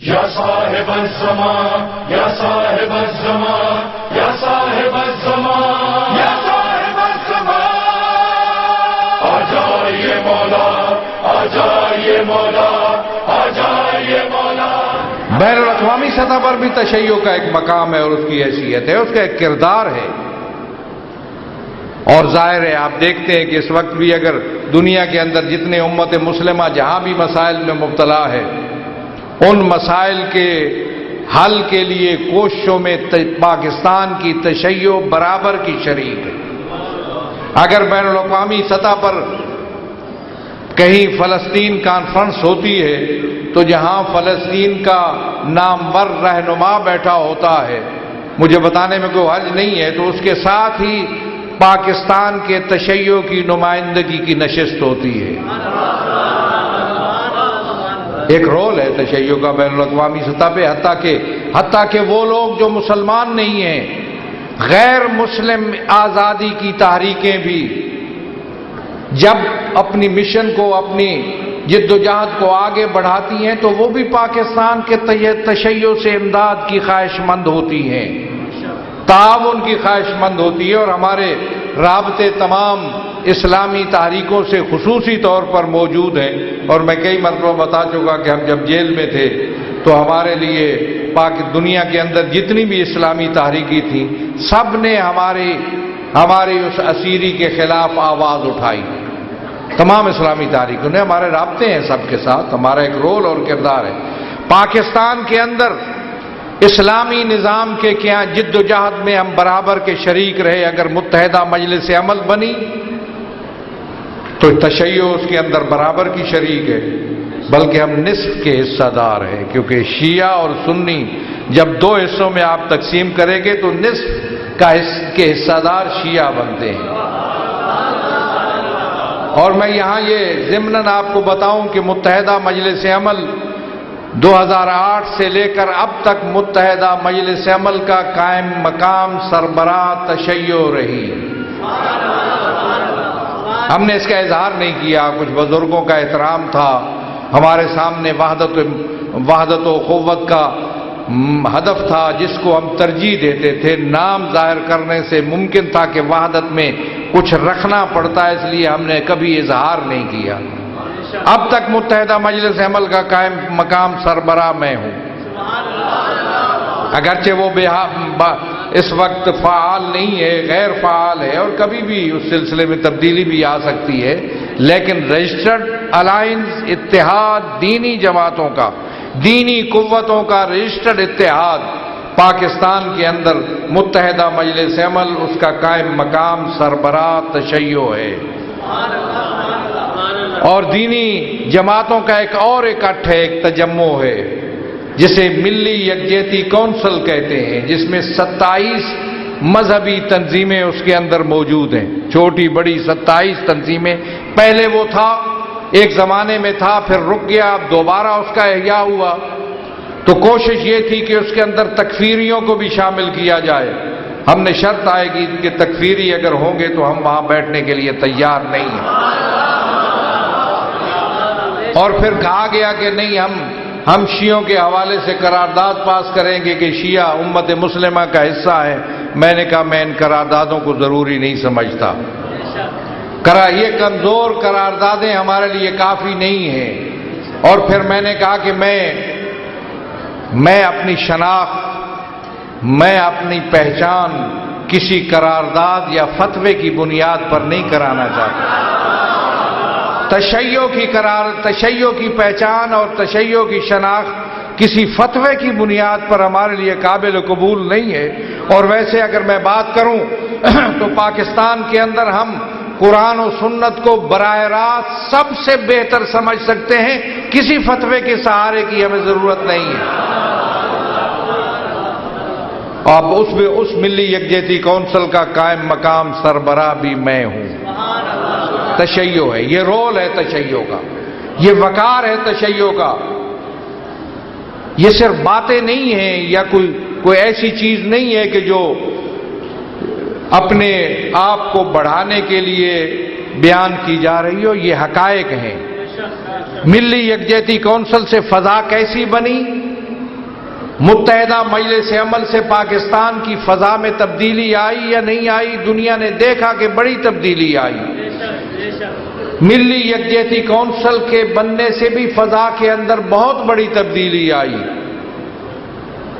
یا صاحب الزمان یا صاحب الزمان یا صاحب الزمان یا صاحب الزمان آ جائیے مولا آ جائیے مولا آ جائیے مولا۔ بین الاقوامی سطح پر بھی تشیع کا ایک مقام ہے اور اس کی حیثیت ہے، اس کا ایک کردار ہے، اور ظاہر ہے آپ دیکھتے ہیں کہ اس وقت بھی اگر دنیا کے اندر جتنے امت مسلمہ جہاں بھی مسائل میں مبتلا ہے، ان مسائل کے حل کے لیے کوششوں میں پاکستان کی تشیع برابر کی شریک ہے۔ اگر بین الاقوامی سطح پر کہیں فلسطین کانفرنس ہوتی ہے تو جہاں فلسطین کا نامور رہنما بیٹھا ہوتا ہے، مجھے بتانے میں کوئی حرج نہیں ہے، تو اس کے ساتھ ہی پاکستان کے تشیع کی نمائندگی کی نشست ہوتی ہے۔ ایک رول ہے تشیع کا بین الاقوامی سطح پہ، حتیٰ کہ وہ لوگ جو مسلمان نہیں ہیں، غیر مسلم آزادی کی تحریکیں بھی جب اپنی مشن کو، اپنی جد و جہد کو آگے بڑھاتی ہیں تو وہ بھی پاکستان کے تشیع سے امداد کی خواہش مند ہوتی ہیں، تعاون کی خواہش مند ہوتی ہے، اور ہمارے رابطے تمام اسلامی تحریکوں سے خصوصی طور پر موجود ہیں۔ اور میں کئی مرتبہ بتا چکا کہ ہم جب جیل میں تھے تو ہمارے لیے دنیا کے اندر جتنی بھی اسلامی تحریکی تھیں، سب نے ہماری اس اسیری کے خلاف آواز اٹھائی، تمام اسلامی تحریکوں نے۔ ہمارے رابطے ہیں سب کے ساتھ، ہمارا ایک رول اور کردار ہے۔ پاکستان کے اندر اسلامی نظام کے کیا جد و جہد میں ہم برابر کے شریک رہے۔ اگر متحدہ مجلس عمل بنی تو تشیع اس کے اندر برابر کی شریک ہے، بلکہ ہم نصف کے حصہ دار ہیں، کیونکہ شیعہ اور سنی جب دو حصوں میں آپ تقسیم کریں گے تو نصف کے حصہ دار شیعہ بنتے ہیں۔ اور میں یہاں یہ ضمناً آپ کو بتاؤں کہ متحدہ مجلس عمل 2008 سے لے کر اب تک متحدہ مجلس عمل کا قائم مقام سربراہ تشیع رہی۔ ہم نے اس کا اظہار نہیں کیا، کچھ بزرگوں کا احترام تھا، ہمارے سامنے وحدت و قوت کا ہدف تھا جس کو ہم ترجیح دیتے تھے۔ نام ظاہر کرنے سے ممکن تھا کہ وحدت میں کچھ رکھنا پڑتا ہے، اس لیے ہم نے کبھی اظہار نہیں کیا۔ اب تک متحدہ مجلس عمل کا قائم مقام سربراہ میں ہوں، اگرچہ وہ اس وقت فعال نہیں ہے، غیر فعال ہے، اور کبھی بھی اس سلسلے میں تبدیلی بھی آ سکتی ہے، لیکن رجسٹرڈ الائنس، اتحاد دینی جماعتوں کا، دینی قوتوں کا رجسٹرڈ اتحاد پاکستان کے اندر متحدہ مجلس عمل، اس کا قائم مقام سربراہ تشیع ہے۔ اور دینی جماعتوں کا ایک اور اکٹھ ہے، ایک تجمع ہے جسے ملی یکجہتی کونسل کہتے ہیں، جس میں 27 مذہبی تنظیمیں اس کے اندر موجود ہیں، چھوٹی بڑی 27 تنظیمیں۔ پہلے وہ تھا، ایک زمانے میں تھا، پھر رک گیا، اب دوبارہ اس کا احیاء ہوا۔ تو کوشش یہ تھی کہ اس کے اندر تکفیریوں کو بھی شامل کیا جائے۔ ہم نے شرط آئے گی کہ تکفیری اگر ہوں گے تو ہم وہاں بیٹھنے کے لیے تیار نہیں ہیں۔ اور پھر کہا گیا کہ نہیں، ہم شیعوں کے حوالے سے قرارداد پاس کریں گے کہ شیعہ امت مسلمہ کا حصہ ہے۔ میں نے کہا میں ان قراردادوں کو ضروری نہیں سمجھتا، یہ کمزور قراردادیں ہمارے لیے کافی نہیں ہیں۔ اور پھر میں نے کہا کہ میں اپنی شناخت، میں اپنی پہچان کسی قرارداد یا فتوے کی بنیاد پر نہیں کرانا چاہتا۔ تشیع کی پہچان اور تشیع کی شناخت کسی فتوے کی بنیاد پر ہمارے لیے قابل قبول نہیں ہے۔ اور ویسے اگر میں بات کروں تو پاکستان کے اندر ہم قرآن و سنت کو براہ راست سب سے بہتر سمجھ سکتے ہیں، کسی فتوے کے سہارے کی ہمیں ضرورت نہیں ہے۔ اب اس ملی یکجہتی کونسل کا قائم مقام سربراہ بھی میں ہوں۔ تشیع ہے، یہ رول ہے تشیع کا، یہ وقار ہے تشیع کا۔ یہ صرف باتیں نہیں ہیں یا کوئی ایسی چیز نہیں ہے کہ جو اپنے آپ کو بڑھانے کے لیے بیان کی جا رہی ہو، یہ حقائق ہیں۔ ملی یکجہتی کونسل سے فضا کیسی بنی؟ متحدہ مجلس عمل سے پاکستان کی فضا میں تبدیلی آئی یا نہیں آئی؟ دنیا نے دیکھا کہ بڑی تبدیلی آئی۔ ملی یکجہتی کونسل کے بننے سے بھی فضا کے اندر بہت بڑی تبدیلی آئی،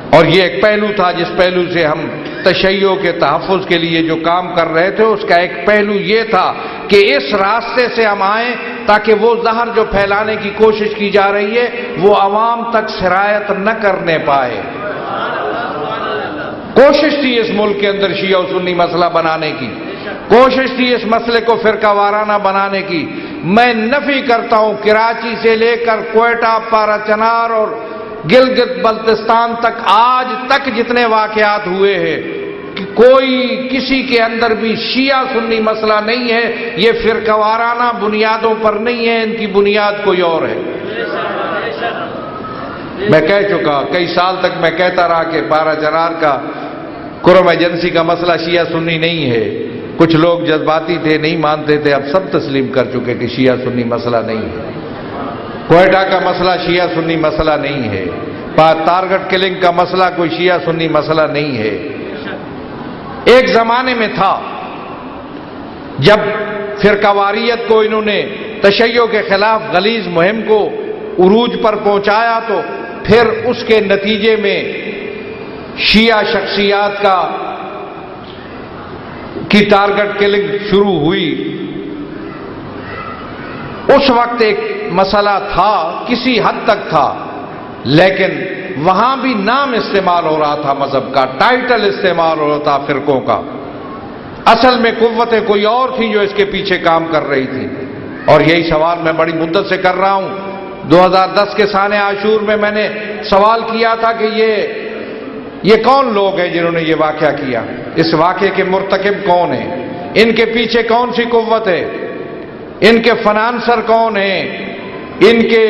اور یہ ایک پہلو تھا جس پہلو سے ہم تشیع کے تحفظ کے لیے جو کام کر رہے تھے، اس کا ایک پہلو یہ تھا کہ اس راستے سے ہم آئیں تاکہ وہ زہر جو پھیلانے کی کوشش کی جا رہی ہے وہ عوام تک سرایت نہ کرنے پائے۔ کوشش تھی اس ملک کے اندر شیعہ و سنی مسئلہ بنانے کی، کوشش تھی اس مسئلے کو فرقہ وارانہ بنانے کی۔ میں نفی کرتا ہوں کراچی سے لے کر کوئٹہ، پارا چنار اور گلگت بلتستان تک آج تک جتنے واقعات ہوئے ہیں کہ کوئی کسی کے اندر بھی شیعہ سنی مسئلہ نہیں ہے، یہ فرقہ وارانہ بنیادوں پر نہیں ہے، ان کی بنیاد کوئی اور ہے۔ میں کہہ چکا، کئی سال تک میں کہتا رہا کہ پارا چنار کا قرم ایجنسی کا مسئلہ شیعہ سنی نہیں ہے۔ کچھ لوگ جذباتی تھے، نہیں مانتے تھے، اب سب تسلیم کر چکے کہ شیعہ سنی مسئلہ نہیں ہے۔ کوئٹہ کا مسئلہ شیعہ سنی مسئلہ نہیں ہے۔ تارگٹ کلنگ کا مسئلہ کوئی شیعہ سنی مسئلہ نہیں ہے۔ ایک زمانے میں تھا جب فرقہ واریت کو انہوں نے تشیع کے خلاف غلیظ مہم کو عروج پر پہنچایا، تو پھر اس کے نتیجے میں شیعہ شخصیات کی ٹارگٹ کلنگ شروع ہوئی۔ اس وقت ایک مسئلہ تھا، کسی حد تک تھا، لیکن وہاں بھی نام استعمال ہو رہا تھا مذہب کا، ٹائٹل استعمال ہو رہا تھا فرقوں کا۔ اصل میں قوتیں کوئی اور تھیں جو اس کے پیچھے کام کر رہی تھی۔ اور یہی سوال میں بڑی مدت سے کر رہا ہوں۔ 2010 کے سانحہ عاشور میں میں نے سوال کیا تھا کہ یہ کون لوگ ہیں جنہوں نے یہ واقعہ کیا؟ اس واقعے کے مرتکب کون ہیں؟ ان کے پیچھے کون سی قوت ہے؟ ان کے فنانسر کون ہیں؟ ان کے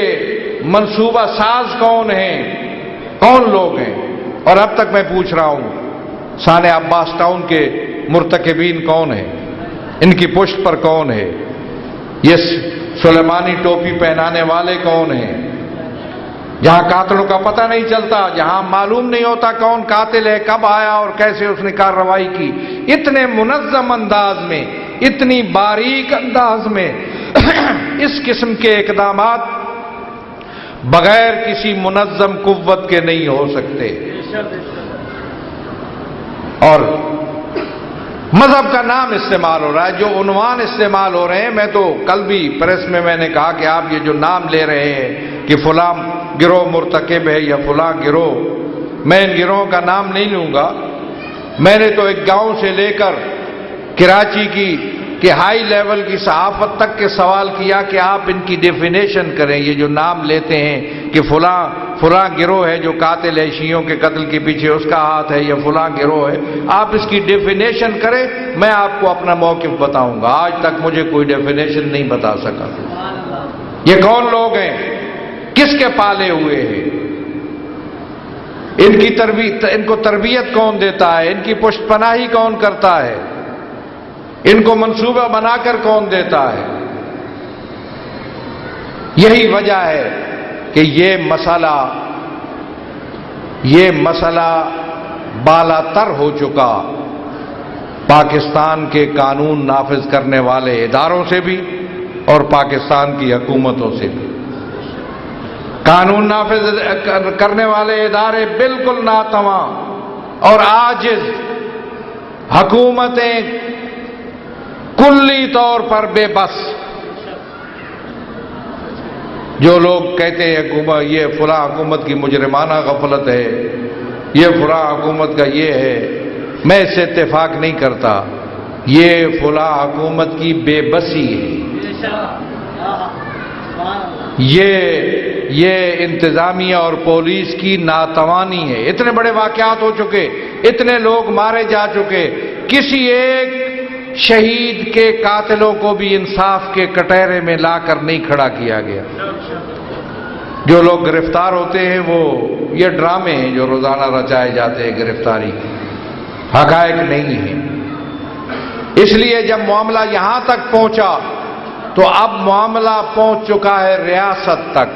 منصوبہ ساز کون ہیں؟ کون لوگ ہیں؟ اور اب تک میں پوچھ رہا ہوں سانحہ عباس ٹاؤن کے مرتکبین کون ہیں؟ ان کی پشت پر کون ہے؟ یہ سلیمانی ٹوپی پہنانے والے کون ہیں؟ جہاں قاتلوں کا پتہ نہیں چلتا، جہاں معلوم نہیں ہوتا کون قاتل ہے، کب آیا اور کیسے اس نے کارروائی کی، اتنے منظم انداز میں، اتنی باریک انداز میں اس قسم کے اقدامات بغیر کسی منظم قوت کے نہیں ہو سکتے۔ اور مذہب کا نام استعمال ہو رہا ہے، جو عنوان استعمال ہو رہے ہیں، میں تو کل بھی پریس میں نے کہا کہ آپ یہ جو نام لے رہے ہیں کہ فلاں گروہ مرتکب ہے یا فلاں گروہ، میں ان گروہوں کا نام نہیں لوں گا۔ میں نے تو ایک گاؤں سے لے کر کراچی کی ہائی لیول کی صحافت تک کے سوال کیا کہ آپ ان کی ڈیفینیشن کریں، یہ جو نام لیتے ہیں کہ فلاں گروہ ہے جو قاتل ہے، شیعوں کے قتل کے پیچھے اس کا ہاتھ ہے، یا فلاں گروہ ہے، آپ اس کی ڈیفینیشن کریں، میں آپ کو اپنا موقف بتاؤں گا۔ آج تک مجھے کوئی ڈیفینیشن نہیں بتا سکا۔ یہ کون لوگ ہیں؟ کس کے پالے ہوئے ہیں؟ ان کو تربیت کون دیتا ہے؟ ان کی پشت پناہی کون کرتا ہے؟ ان کو منصوبہ بنا کر کون دیتا ہے؟ یہی وجہ ہے کہ یہ مسئلہ بالا تر ہو چکا پاکستان کے قانون نافذ کرنے والے اداروں سے بھی اور پاکستان کی حکومتوں سے بھی۔ قانون نافذ کرنے والے ادارے بالکل ناتواں اور عاجز، حکومتیں کلی طور پر بے بس۔ جو لوگ کہتے ہیں حکومت، یہ فلاں حکومت کی مجرمانہ غفلت ہے، یہ فلاں حکومت کا یہ ہے، میں اس سے اتفاق نہیں کرتا۔ یہ فلاں حکومت کی بے بسی ہے، یہ انتظامیہ اور پولیس کی ناتوانی ہے۔ اتنے بڑے واقعات ہو چکے، اتنے لوگ مارے جا چکے، کسی ایک شہید کے قاتلوں کو بھی انصاف کے کٹہرے میں لا کر نہیں کھڑا کیا گیا۔ جو لوگ گرفتار ہوتے ہیں وہ یہ ڈرامے ہیں جو روزانہ رچائے جاتے ہیں، گرفتاری کے حقائق نہیں ہیں۔ اس لیے جب معاملہ یہاں تک پہنچا تو اب معاملہ پہنچ چکا ہے ریاست تک۔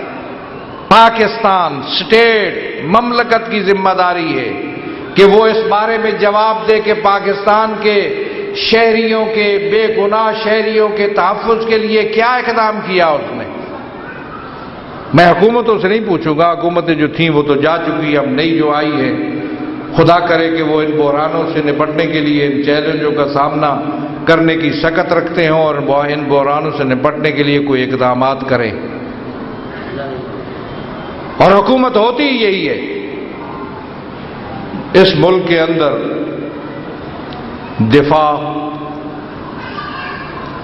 پاکستان اسٹیٹ مملکت کی ذمہ داری ہے کہ وہ اس بارے میں جواب دے کہ پاکستان کے شہریوں کے، بے گناہ شہریوں کے تحفظ کے لیے کیا اقدام کیا اس نے۔ میں حکومتوں سے نہیں پوچھوں گا، حکومتیں جو تھیں وہ تو جا چکی، اب نئی جو آئی ہے خدا کرے کہ وہ ان بحرانوں سے نپٹنے کے لیے، ان چیلنجوں کا سامنا کرنے کی سکت رکھتے ہوں اور ان بحرانوں سے نپٹنے کے لیے کوئی اقدامات کریں۔ اور حکومت ہوتی ہی یہی ہے۔ اس ملک کے اندر دفاع،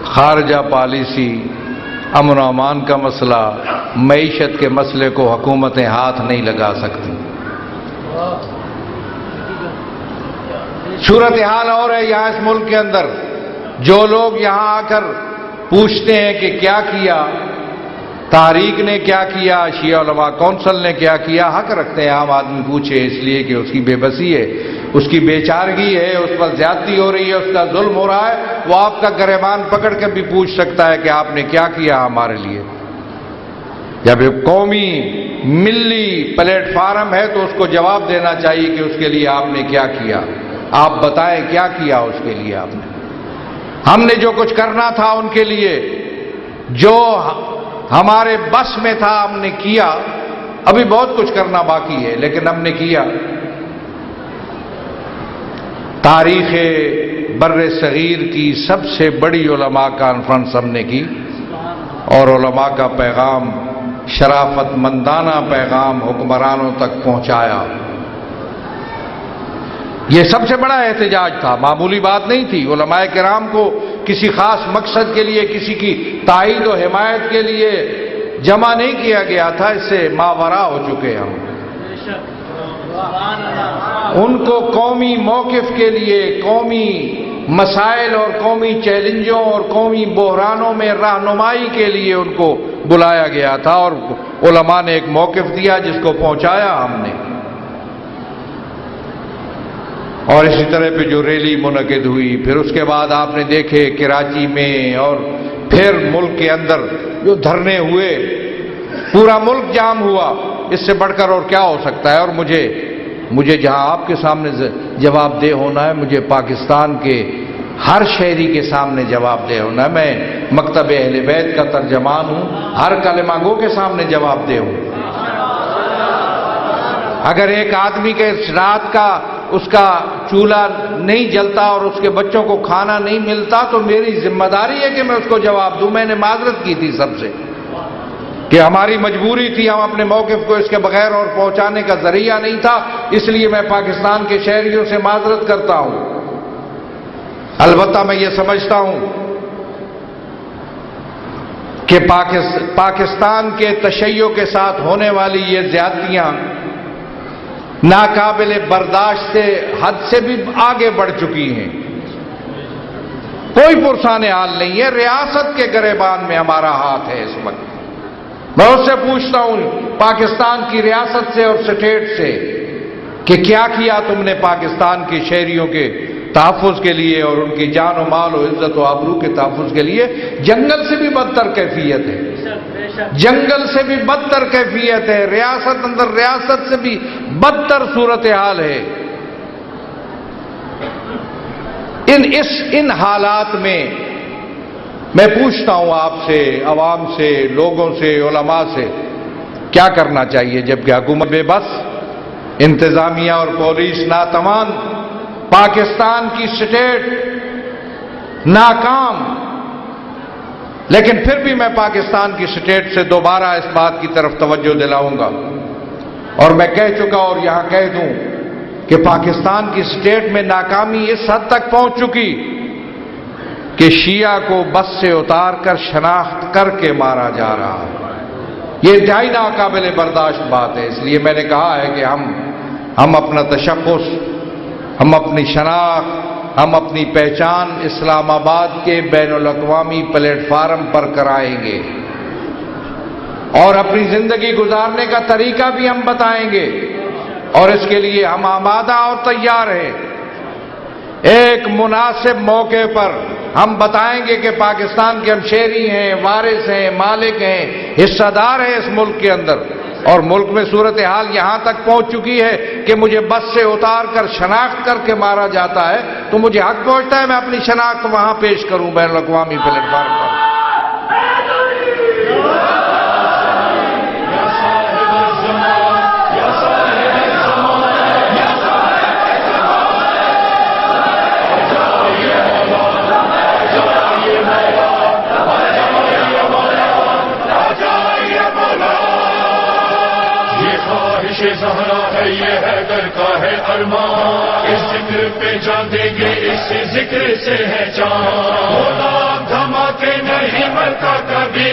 خارجہ پالیسی، امن و امان کا مسئلہ، معیشت کے مسئلے کو حکومتیں ہاتھ نہیں لگا سکتی۔ صورتحال اور ہے یہاں اس ملک کے اندر، جو لوگ یہاں آ کر پوچھتے ہیں کہ کیا کیا، تحریک نے کیا کیا، شیعہ علماء کونسل نے کیا کیا، حق رکھتے ہیں عام آدمی پوچھے، اس لیے کہ اس کی بے بسی ہے، اس کی بے چارگی ہے، اس پر زیادتی ہو رہی ہے، اس کا ظلم ہو رہا ہے، وہ آپ کا گریبان پکڑ کے بھی پوچھ سکتا ہے کہ آپ نے کیا کیا ہمارے لیے۔ جب ایک قومی ملی پلیٹ فارم ہے تو اس کو جواب دینا چاہیے کہ اس کے لیے آپ نے کیا کیا، آپ بتائیں کیا کیا اس کے لیے آپ نے۔ ہم نے جو کچھ کرنا تھا ان کے لیے، جو ہمارے بس میں تھا ہم نے کیا، ابھی بہت کچھ کرنا باقی ہے لیکن ہم نے کیا۔ تاریخ بر صغیر کی سب سے بڑی علماء کانفرنس ہم نے کی اور علماء کا پیغام، شرافت مندانہ پیغام حکمرانوں تک پہنچایا۔ یہ سب سے بڑا احتجاج تھا، معمولی بات نہیں تھی۔ علماء کرام کو کسی خاص مقصد کے لیے، کسی کی تائید و حمایت کے لیے جمع نہیں کیا گیا تھا، اس سے ماوراء ہو چکے ہم۔ ان کو قومی موقف کے لیے، قومی مسائل اور قومی چیلنجوں اور قومی بحرانوں میں رہنمائی کے لیے ان کو بلایا گیا تھا اور علماء نے ایک موقف دیا جس کو پہنچایا ہم نے۔ اور اسی طرح پہ جو ریلی منعقد ہوئی، پھر اس کے بعد آپ نے دیکھے کراچی میں اور پھر ملک کے اندر جو دھرنے ہوئے، پورا ملک جام ہوا، اس سے بڑھ کر اور کیا ہو سکتا ہے۔ اور مجھے جہاں آپ کے سامنے جواب دہ ہونا ہے، مجھے پاکستان کے ہر شہری کے سامنے جواب دہ ہونا ہے۔ میں مکتب اہل بیت کا ترجمان ہوں، ہر کلمہ گو کے سامنے جواب دہ ہوں۔ اگر ایک آدمی کے رات کا اس کا چولہا نہیں جلتا اور اس کے بچوں کو کھانا نہیں ملتا تو میری ذمہ داری ہے کہ میں اس کو جواب دوں۔ میں نے معذرت کی تھی سب سے کہ ہماری مجبوری تھی، ہم اپنے موقف کو اس کے بغیر اور پہنچانے کا ذریعہ نہیں تھا، اس لیے میں پاکستان کے شہریوں سے معذرت کرتا ہوں۔ البتہ میں یہ سمجھتا ہوں کہ پاکستان کے تشیع کے ساتھ ہونے والی یہ زیادتیاں ناقابل برداشت سے حد سے بھی آگے بڑھ چکی ہیں۔ کوئی پرسان حال نہیں ہے، ریاست کے گریبان میں ہمارا ہاتھ ہے اس وقت۔ میں اس سے پوچھتا ہوں پاکستان کی ریاست سے اور اسٹیٹ سے کہ کیا کیا تم نے پاکستان کے شہریوں کے تحفظ کے لیے اور ان کی جان و مال و عزت و آبرو کے تحفظ کے لیے؟ جنگل سے بھی بدتر کیفیت ہے، جنگل سے بھی بدتر کیفیت ہے، ریاست اندر ریاست سے بھی بدتر صورتحال ہے۔ ان حالات میں میں پوچھتا ہوں آپ سے، عوام سے، لوگوں سے، علماء سے، کیا کرنا چاہیے جبکہ حکومت بے بس، انتظامیہ اور پولیس ناتوان، پاکستان کی اسٹیٹ ناکام۔ لیکن پھر بھی میں پاکستان کی اسٹیٹ سے دوبارہ اس بات کی طرف توجہ دلاؤں گا اور میں کہہ چکا اور یہاں کہہ دوں کہ پاکستان کی اسٹیٹ میں ناکامی اس حد تک پہنچ چکی کہ شیعہ کو بس سے اتار کر شناخت کر کے مارا جا رہا ہے۔ یہ انتہائی ناقابل برداشت بات ہے۔ اس لیے میں نے کہا ہے کہ ہم اپنا تشخص، ہم اپنی شناخت، ہم اپنی پہچان اسلام آباد کے بین الاقوامی پلیٹ فارم پر کرائیں گے اور اپنی زندگی گزارنے کا طریقہ بھی ہم بتائیں گے، اور اس کے لیے ہم آمادہ اور تیار ہیں۔ ایک مناسب موقع پر ہم بتائیں گے کہ پاکستان کے ہم شہری ہیں، وارث ہیں، مالک ہیں، حصہ دار ہیں اس ملک کے اندر، اور ملک میں صورتحال یہاں تک پہنچ چکی ہے کہ مجھے بس سے اتار کر شناخت کر کے مارا جاتا ہے تو مجھے حق پہنچتا ہے میں اپنی شناخت وہاں پیش کروں بین الاقوامی پلیٹ فارم پر. زہرا ہے یہ حیدر کا ہے ارمان اس ذکر پہ جان دیں گے اس ذکر سے ہے جان دھماکے نہیں مرتا کبھی